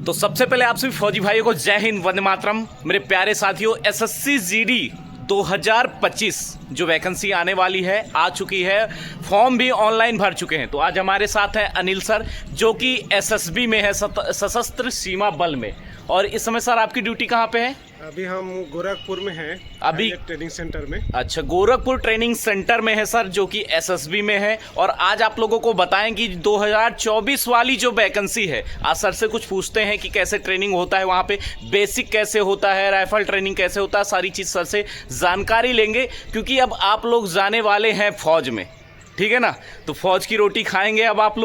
तो सबसे पहले आप सभी फौजी भाइयों को जय हिंद, वंदे मातरम। मेरे प्यारे साथियों, एसएससी जीडी 2025 जो वैकेंसी आने वाली है आ चुकी है, फॉर्म भी ऑनलाइन भर चुके हैं। तो आज हमारे साथ है अनिल सर, जो कि एसएसबी में है, सशस्त्र सीमा बल में। और इस समय सर आपकी ड्यूटी कहाँ पे है? अभी हम गोरखपुर में हैं, अभी ट्रेनिंग सेंटर में। अच्छा, गोरखपुर ट्रेनिंग सेंटर में है सर, जो कि एसएसबी में है। और आज आप लोगों को बताएं कि 2024 वाली जो वैकेंसी है, आज सर से कुछ पूछते हैं कि कैसे ट्रेनिंग होता है वहाँ पे, बेसिक कैसे होता है, राइफल ट्रेनिंग कैसे होता है, सारी चीज़ सर से जानकारी लेंगे। क्योंकि अब आप लोग जाने वाले हैं फौज में, ठीक है ना? तो फौज की रोटी खाएंगे अब आप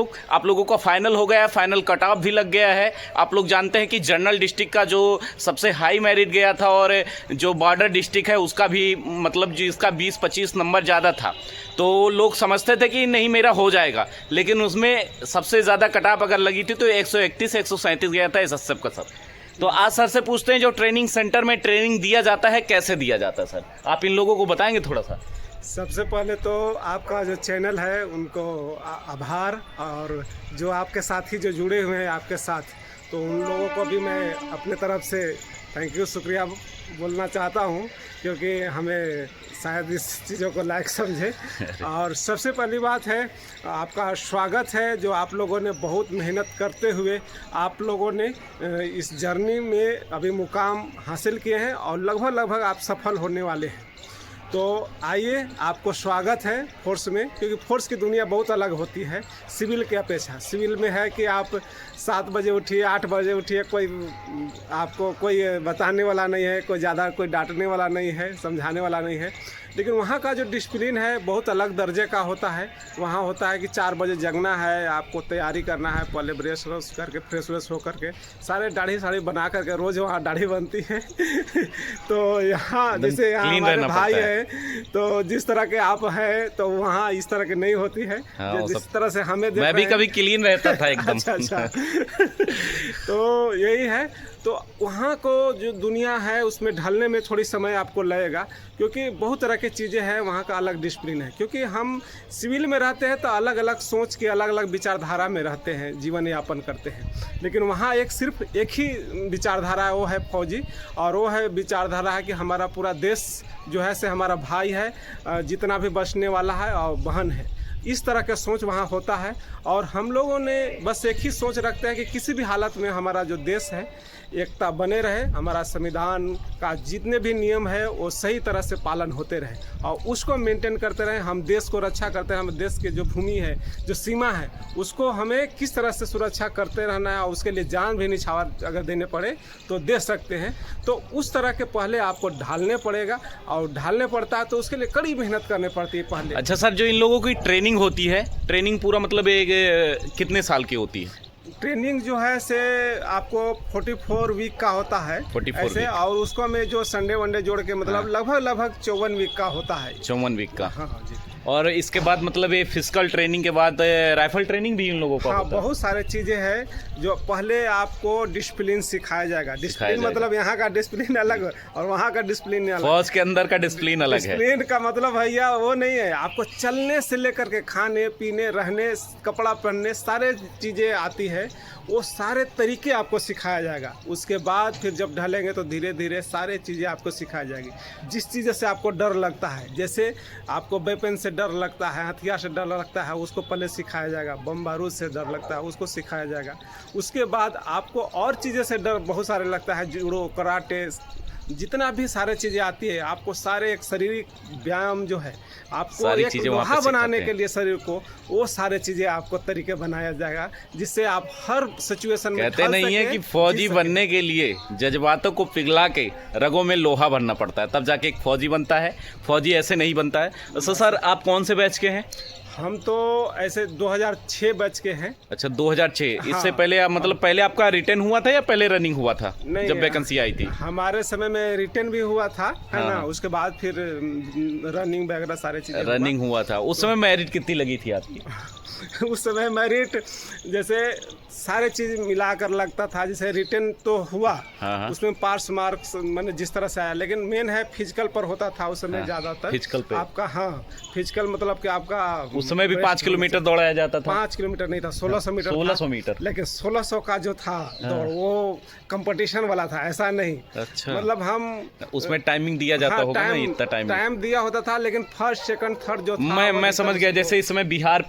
लोगों का फाइनल हो गया है, फाइनल कट ऑफ भी लग गया है। आप लोग जानते हैं कि जनरल डिस्ट्रिक्ट का जो सबसे हाई मेरिट गया था, और जो बॉर्डर डिस्ट्रिक्ट है उसका भी मतलब जिसका 20-25 नंबर ज़्यादा था, तो लोग समझते थे कि नहीं मेरा हो जाएगा। लेकिन उसमें सबसे ज़्यादा कट ऑफ अगर लगी थी तो 131-137 गया था एसएसएफ का सर। तो आज सर से पूछते हैं, जो ट्रेनिंग सेंटर में ट्रेनिंग दिया जाता है कैसे दिया जाता है सर, आप इन लोगों को बताएंगे थोड़ा सा? सबसे पहले तो आपका जो चैनल है उनको आभार, और जो आपके साथी जो जुड़े हुए हैं आपके साथ, तो उन लोगों को भी मैं अपने तरफ से थैंक यू, शुक्रिया बोलना चाहता हूं, क्योंकि हमें शायद इस चीज़ों को लायक समझे। और सबसे पहली बात है, आपका स्वागत है, जो आप लोगों ने बहुत मेहनत करते हुए आप लोगों ने इस जर्नी में अभी मुकाम हासिल किए हैं, और लगभग आप सफल होने वाले हैं। तो आइए, आपको स्वागत है फोर्स में, क्योंकि फोर्स की दुनिया बहुत अलग होती है सिविल के अपेक्षा। सिविल में है कि आप 7 बजे उठिए, 8 बजे उठिए, कोई आपको कोई बताने वाला नहीं है, कोई ज़्यादा कोई डांटने वाला नहीं है, समझाने वाला नहीं है। लेकिन वहाँ का जो डिसिप्लिन है बहुत अलग दर्जे का होता है। वहाँ होता है कि 4 बजे जगना है, आपको तैयारी करना है, पहले ब्रश व्रश करके फ्रेश व्रेश होकर के सारे दाढ़ी साड़ी बना करके, रोज़ वहाँ दाढ़ी बनती है। तो यहाँ जैसे यहाँ हमारे भाई है, तो जिस तरह के आप हैं तो वहाँ इस तरह की नहीं होती है। हाँ, जिस तरह से हमें मैं भी कभी क्लीन रहता था एकदम। अच्छा। तो यही है। तो वहाँ को जो दुनिया है उसमें ढलने में थोड़ी समय आपको लगेगा, क्योंकि बहुत तरह की चीज़ें हैं, वहाँ का अलग डिसिप्लिन है। क्योंकि हम सिविल में रहते हैं तो अलग अलग सोच के, अलग अलग विचारधारा में रहते हैं, जीवन यापन करते हैं। लेकिन वहाँ सिर्फ एक ही विचारधारा है, वो है फौजी, और वो है विचारधारा है कि हमारा पूरा देश जो है से हमारा भाई है, जितना भी बचने वाला है, और बहन है। इस तरह का सोच वहाँ होता है। और हम लोगों ने बस एक ही सोच रखते हैं कि किसी भी हालत में हमारा जो देश है एकता बने रहे, हमारा संविधान का जितने भी नियम है वो सही तरह से पालन होते रहे, और उसको मेंटेन करते रहे। हम देश को रक्षा करते हैं, हम देश के जो भूमि है, जो सीमा है, उसको हमें किस तरह से सुरक्षा करते रहना है, और उसके लिए जान भी निछावर अगर देने पड़े तो दे सकते हैं। तो उस तरह के पहले आपको ढालने पड़ेगा, और ढालने पड़ता है तो उसके लिए कड़ी मेहनत करनी पड़ती है पहले। अच्छा सर, जो इन लोगों की ट्रेनिंग होती है, ट्रेनिंग पूरा मतलब एक कितने साल की होती है? ट्रेनिंग जो है से आपको 44 वीक का होता है 44 ऐसे, और उसको में जो संडे वनडे जोड़ के मतलब लगभग 54 वीक का होता है। 54 वीक का। हाँ जी। और इसके बाद मतलब ये फिजिकल ट्रेनिंग के बाद राइफल ट्रेनिंग भी इन लोगों का हाँ, होता है? बहुत सारे चीज़ें हैं जो पहले आपको डिसिप्लिन सिखाया जाएगा। डिसिप्लिन मतलब यहाँ का डिसिप्लिन अलग और वहाँ का डिसिप्लिन अलग। फौज के अंदर का डिसिप्लिन अलग है। डिसिप्लिन का मतलब भैया वो नहीं है, आपको चलने से लेकर के खाने पीने, रहने, कपड़ा पहनने, सारे चीज़ें आती है, वो सारे तरीके आपको सिखाया जाएगा। उसके बाद फिर जब ढलेंगे तो धीरे धीरे सारे चीज़ें आपको सिखाई जाएगी। जिस चीज़ से आपको डर लगता है, जैसे आपको वेपन से डर लगता है, हथियार से डर लगता है, उसको पहले सिखाया जाएगा। बम बारूद से डर लगता है, उसको सिखाया जाएगा। उसके बाद आपको और चीज़ें से डर बहुत सारे लगता है, जूडो, कराटे, जितना भी सारे चीज़ें आती है, आपको सारे एक शारीरिक व्यायाम जो है, आपको एक लोहा बनाने के लिए शरीर को, वो सारे चीज़ें आपको तरीके बनाया जाएगा, जिससे आप हर सिचुएशन में कहते नहीं है कि फौजी बनने के लिए जज्बातों को पिघला के रगों में लोहा भरना पड़ता है, तब जाके एक फौजी बनता है। फौजी ऐसे नहीं बनता है। तो सर आप कौन से बैच के हैं? हम तो ऐसे 2006 बैच के हैं। अच्छा, 2006। हाँ, इससे पहले मतलब पहले आपका रिटर्न हुआ था या पहले रनिंग हुआ था? नहीं, जब वैकेंसी आई थी हमारे समय में रिटर्न भी हुआ था, है ना? उसके बाद फिर रनिंग वगैरह सारे चीज़ें रनिंग हुआ था। उस समय मेरिट कितनी लगी थी आपकी? उस समय मेरिट जैसे सारे चीज़ मिलाकर लगता था। जैसे रिटर्न तो हुआ, उसमें पास मार्क्स मैंने जिस तरह से आया, लेकिन मेन है फिजिकल पर होता था उस समय ज़्यादातर। फिजिकल पे आपका, हाँ, फिजिकल मतलब कि आपका उस समय भी वेस्ट 5 किलोमीटर दौड़ाया जाता था। 5 किलोमीटर नहीं था, 1600 मीटर 1600 था। मीटर। लेकिन 1600 का जो था दौड़ वो कंपटीशन वाला था, ऐसा नहीं। अच्छा, मतलब हम उसमें टाइमिंग दिया जाता हाँ, होगा ना, इतना टाइम दिया होता था, लेकिन फर्स्ट सेकंड थर्ड जो था मैं समझ गया। जैसे इस समय बिहार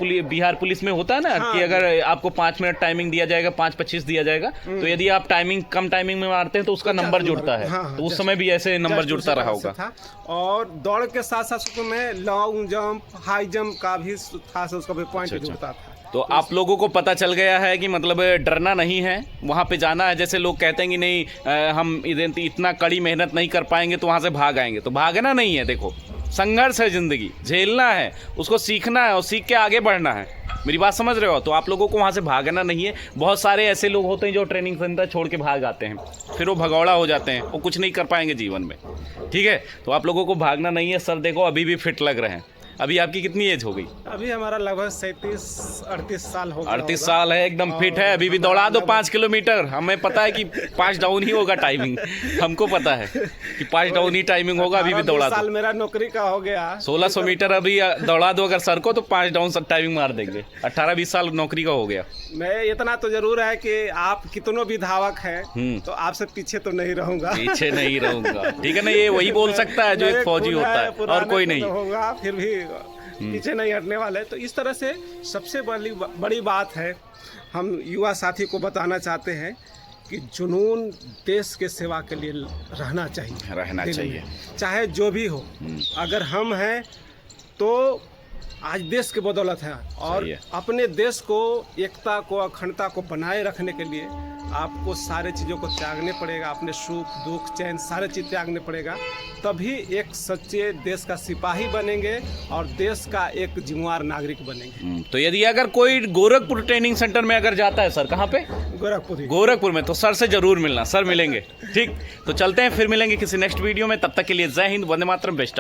पुलिस में होता है ना हाँ, कि अगर आपको 5 मिनट टाइमिंग दिया जाएगा, 5:25 दिया जाएगा, तो यदि आप कम टाइमिंग में मारते हैं तो उसका नंबर जुड़ता है। हाँ, तो उस समय भी ऐसे नंबर जुड़ता रहा होगा। था। और दौड़ के साथ साथ उसमें लॉन्ग जंप, हाई जंप का भी था, उसका भी पॉइंट जुड़ता था। तो आप लोगों को पता चल गया है कि मतलब डरना नहीं है, वहाँ पे जाना है। जैसे लोग कहते हैं कि नहीं हम इतना कड़ी मेहनत नहीं कर पाएंगे तो वहाँ से भाग आएंगे, तो भागना नहीं है। देखो, संघर्ष है, जिंदगी झेलना है, उसको सीखना है और सीख के आगे बढ़ना है। मेरी बात समझ रहे हो? तो आप लोगों को वहाँ से भागना नहीं है। बहुत सारे ऐसे लोग होते हैं जो ट्रेनिंग सेंटर छोड़ के भाग आते हैं, फिर वो भगौड़ा हो जाते हैं, वो कुछ नहीं कर पाएंगे जीवन में। ठीक है, तो आप लोगों को भागना नहीं है। सर देखो अभी भी फिट लग रहे हैं। अभी आपकी कितनी एज हो गई? अभी हमारा लगभग 37-38 साल हो गया। 38 साल है, एकदम फिट है। अभी भी दौड़ा दो 5 किलोमीटर। हमें पता है कि 5 डाउन ही होगा टाइमिंग, हमको पता है कि 5 डाउन ही टाइमिंग होगा। अभी भी दौड़ा दो। साल मेरा नौकरी का हो गया, 1600 मीटर अभी दौड़ा दो अगर सर को, तो 5 डाउन टाइमिंग मार देंगे। 18-20 साल नौकरी का हो गया। मैं इतना तो जरूर है कि आप कितनों भी धावक हैं तो आपसे पीछे तो नहीं रहूंगा। पीछे नहीं रहूंगा, ठीक है ना? ये वही बोल सकता है जो एक फौजी होता है, और कोई नहीं होगा, फिर भी पीछे नहीं हटने वाले। तो इस तरह से सबसे बड़ी बात है, हम युवा साथी को बताना चाहते हैं कि जुनून देश के सेवा के लिए रहना चाहिए, चाहे जो भी हो। अगर हम हैं तो आज देश की बदौलत है, और अपने देश को, एकता को, अखंडता को बनाए रखने के लिए आपको सारे चीज़ों को त्यागने पड़ेगा। अपने सुख दुख चैन सारे चीज़ त्यागने पड़ेगा, तभी एक सच्चे देश का सिपाही बनेंगे और देश का एक जिम्मेदार नागरिक बनेंगे। तो यदि अगर कोई गोरखपुर ट्रेनिंग सेंटर में अगर जाता है, सर कहाँ पे? गोरखपुर में, तो सर से जरूर मिलना। सर मिलेंगे, ठीक? तो चलते हैं, फिर मिलेंगे किसी नेक्स्ट वीडियो में। तब तक के लिए जय हिंद, वंदे मातरम, बेस्ट।